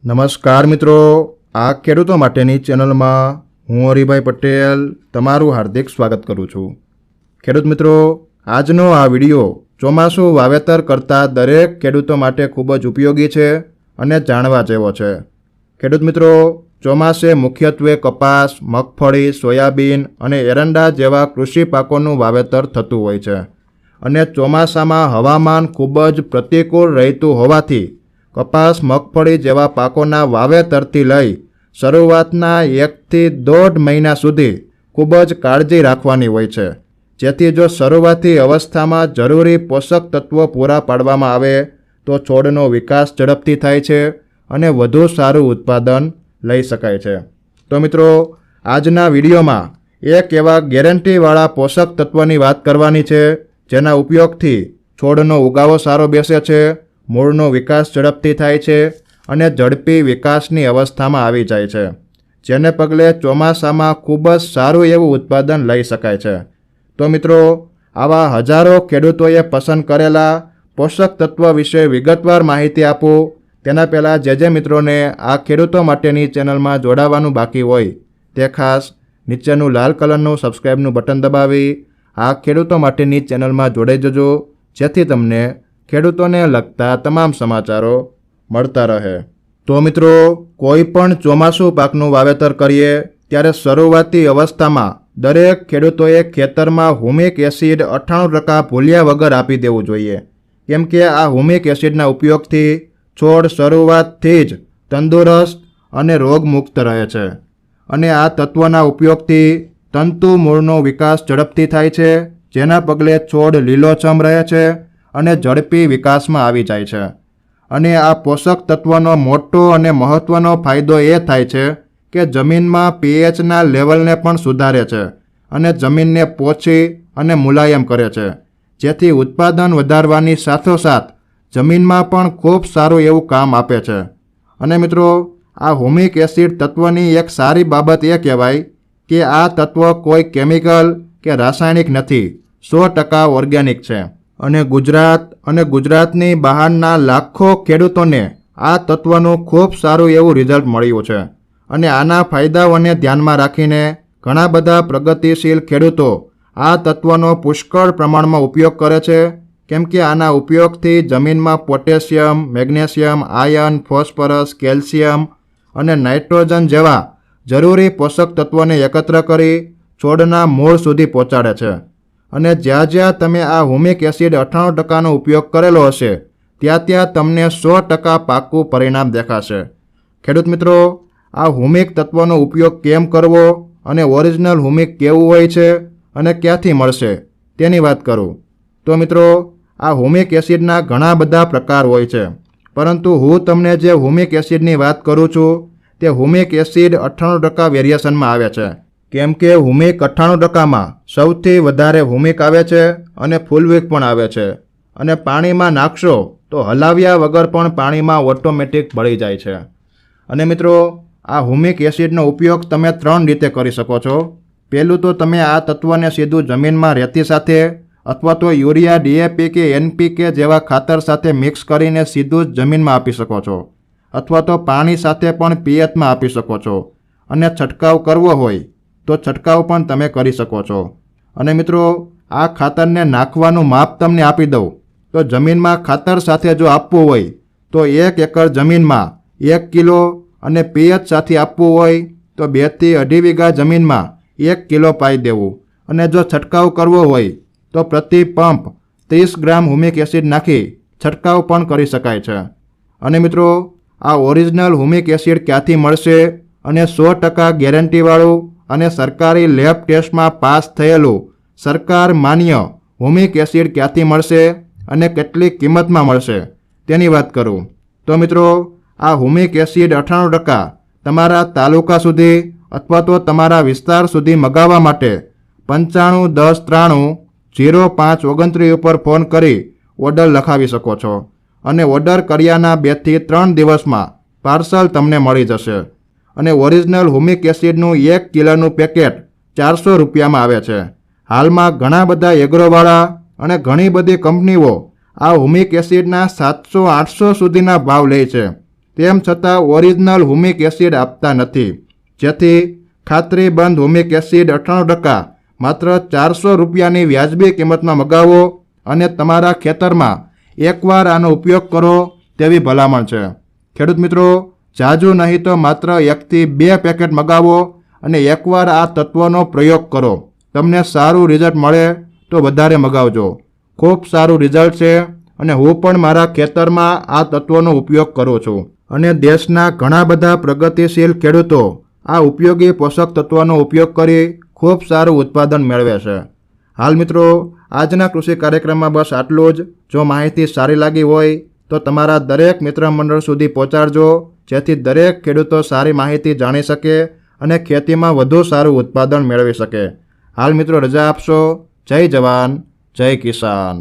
નમસ્કાર મિત્રો, આ ખેડૂતો માટેની ચેનલમાં હું હરિભાઈ પટેલ તમારું હાર્દિક સ્વાગત કરું છું। ખેડૂત મિત્રો, આજનો આ વિડીયો ચોમાસું વાવેતર કરતા દરેક ખેડૂતો માટે ખૂબ જ ઉપયોગી છે અને જાણવા જેવો છે। ખેડૂત મિત્રો, ચોમાસે મુખ્યત્વે કપાસ, મગફળી, સોયાબીન અને એરંડા જેવા કૃષિ પાકોનું વાવેતર થતું હોય છે અને ચોમાસામાં હવામાન ખૂબ જ પ્રતિકૂળ રહેતું હોવાથી કપાસ, મગફળી જેવા પાકોના વાવેતરથી લઈ શરૂઆતના 1 થી 1.5 મહિના સુધી ખૂબ જ કાળજી રાખવાની હોય છે, જેથી જો શરૂઆતી અવસ્થામાં જરૂરી પોષક તત્વો પૂરા પાડવામાં આવે તો છોડનો વિકાસ ઝડપથી થાય છે અને વધુ સારું ઉત્પાદન લઈ શકાય છે। તો મિત્રો, આજના વિડીયોમાં એક એવા ગેરંટીવાળા પોષક તત્વની વાત કરવાની છે જેના ઉપયોગથી છોડનો ઉગાવો સારો બેસે છે, મૂળનો વિકાસ ઝડપથી થાય છે અને ઝડપી વિકાસની અવસ્થામાં આવી જાય છે, જેને પગલે ચોમાસામાં ખૂબ જ સારું એવું ઉત્પાદન લઈ શકાય છે। તો મિત્રો, આવા હજારો ખેડૂતોએ પસંદ કરેલા પોષક તત્વ વિશે વિગતવાર માહિતી આપું તેના પહેલાં જે મિત્રોને આ ખેડૂતો માટેની ચેનલમાં જોડાવાનું બાકી હોય તે ખાસ નીચેનું લાલ કલરનું સબસ્ક્રાઈબનું બટન દબાવી આ ખેડૂતો માટેની ચેનલમાં જોડાઈ જજો, જેથી તમને ખેડૂતોને લગતા તમામ સમાચારો મળતા રહે। તો મિત્રો, કોઈ પણ ચોમાસું પાકનું વાવેતર કરીએ ત્યારે શરૂઆતી અવસ્થામાં દરેક ખેડૂતોએ ખેતરમાં હુમિક એસિડ 98% ભૂલ્યા વગર આપી દેવું જોઈએ, કેમ કે આ હુમિક એસિડના ઉપયોગથી છોડ શરૂઆતથી જ તંદુરસ્ત અને રોગમુક્ત રહે છે અને આ તત્વના ઉપયોગથી તંતુ મૂળનો વિકાસ ઝડપથી થાય છે, જેના પગલે છોડ લીલોછમ રહે છે અને ઝડપી વિકાસમાં આવી જાય છે। અને આ પોષક તત્વનો મોટો અને મહત્ત્વનો ફાયદો એ થાય છે કે જમીનમાં પીએચના લેવલને પણ સુધારે છે અને જમીનને પોચી અને મુલાયમ કરે છે, જેથી ઉત્પાદન વધારવાની સાથોસાથ જમીનમાં પણ ખૂબ સારું એવું કામ આપે છે। અને મિત્રો, આ હુમિક એસિડ તત્વની એક સારી બાબત એ કહેવાય કે આ તત્વ કોઈ કેમિકલ કે રાસાયણિક નથી, 100% ઓર્ગેનિક છે અને ગુજરાત અને ગુજરાતની બહારના લાખો ખેડૂતોને આ તત્વનું ખૂબ સારું એવું રિઝલ્ટ મળ્યું છે અને આના ફાયદાઓને ધ્યાનમાં રાખીને ઘણા બધા પ્રગતિશીલ ખેડૂતો આ તત્વનો પુષ્કળ પ્રમાણમાં ઉપયોગ કરે છે, કેમ કે આના ઉપયોગથી જમીનમાં potassium, magnesium, iron, phosphorus, calcium અને નાઇટ્રોજન જેવા જરૂરી પોષક તત્વોને એકત્ર કરી છોડના મૂળ સુધી પહોંચાડે છે અને જ્યાં જ્યાં તમે આ હુમિક એસિડ 98%નો ઉપયોગ કરેલો હશે ત્યાં ત્યાં તમને 100% પાકું પરિણામ દેખાશે। ખેડૂત મિત્રો, આ હુમિક તત્વનો ઉપયોગ કેમ કરવો અને ઓરિજિનલ હુમિક કેવું હોય છે અને ક્યાંથી મળશે તેની વાત કરું તો મિત્રો, આ હુમિક એસિડના ઘણા બધા પ્રકાર હોય છે, પરંતુ હું તમને જે હુમિક એસિડની વાત કરું છું તે હુમિક એસિડ 98% વેરિએશનમાં આવે છે, કેમ કે હુમિક 98%માં સૌથી વધારે હુમિક આવે છે અને ફૂલવીક પણ આવે છે અને પાણીમાં નાખશો તો હલાવ્યા વગર પણ પાણીમાં ઓટોમેટિક ભળી જાય છે। અને મિત્રો, આ હુમિક એસિડનો ઉપયોગ તમે 3 રીતે કરી શકો છો। પહેલું તો તમે આ તત્વને સીધું જમીનમાં રેતી સાથે અથવા તો યુરિયા, ડીએપી કે એનપીકે જેવા ખાતર સાથે મિક્સ કરીને સીધું જ જમીનમાં આપી શકો છો, અથવા તો પાણી સાથે પણ પિયતમાં આપી શકો છો અને છંટકાવ કરવો હોય તો છંટકાવ પણ તમે કરી શકો છો। અને મિત્રો, આ ખાતરને નાખવાનું માપ તમને આપી દઉં તો જમીનમાં ખાતર સાથે જો આપવું હોય તો 1 એકર જમીનમાં 1 કિલો અને પિયત સાથે આપવું હોય તો 2 થી 2.5 વીઘા જમીનમાં 1 કિલો પાઈ દેવું અને જો છંટકાવ કરવો હોય તો પ્રતિ પંપ 30 ગ્રામ હુમિક એસિડ નાખી છંટકાવ પણ કરી શકાય છે। અને મિત્રો, આ ઓરિજિનલ હુમિક એસિડ ક્યાંથી મળશે અને 100% ગેરંટીવાળું અને સરકારી લેબ ટેસ્ટમાં પાસ થયેલું સરકાર માન્ય હુમિક એસિડ ક્યાંથી મળશે અને કેટલી કિંમતમાં મળશે તેની વાત કરું તો મિત્રો, આ હુમિક એસિડ 98% તમારા તાલુકા સુધી અથવા તો તમારા વિસ્તાર સુધી મગાવવા માટે 9510930529 ઉપર ફોન કરી ઓર્ડર લખાવી શકો છો અને ઓર્ડર કર્યાના 2 થી 3 દિવસમાં પાર્સલ તમને મળી જશે। અને ઓરિજિનલ હુમિક એસિડનું 1 કિલોનું પેકેટ 400 રૂપિયામાં આવે છે। હાલમાં ઘણા બધા એગ્રોવાળા અને ઘણી બધી કંપનીઓ આ હુમિક એસિડના 700-800 સુધીના ભાવ લે છે, તેમ છતાં ઓરિજિનલ હુમિક એસિડ આપતા નથી, જેથી ખાતરીબંધ હુમિક એસિડ 98% માત્ર 400 રૂપિયાની વ્યાજબી કિંમતમાં મગાવો અને તમારા ખેતરમાં એકવાર આનો ઉપયોગ કરો તેવી ભલામણ છે. ખેડૂત મિત્રો, જાજુ નહીં તો માત્ર 1 થી 2 પેકેટ મગાવો અને એકવાર આ તત્વનો પ્રયોગ કરો. તમને સારું રિઝલ્ટ મળે તો વધારે મગાવજો. ખૂબ સારું રિઝલ્ટ છે અને હું પણ મારા ખેતરમાં આ તત્વનો ઉપયોગ કરું છું અને દેશના ઘણા બધા પ્રગતિશીલ ખેડૂતો આ ઉપયોગી પોષક તત્વનો ઉપયોગ કરી ખૂબ સારું ઉત્પાદન મેળવે છે. હાલ મિત્રો, આજના કૃષિ કાર્યક્રમમાં બસ આટલું જ. જો માહિતી સારી લાગી હોય તો તમારા દરેક મિત્ર મંડળ સુધી પહોંચાડજો, જેથી દરેક ખેડૂતો સારી માહિતી જાણી શકે અને ખેતીમાં વધુ સારું ઉત્પાદન મેળવી શકે. હાલ મિત્રો રજા આપશો. જય જવાન, જય કિસાન.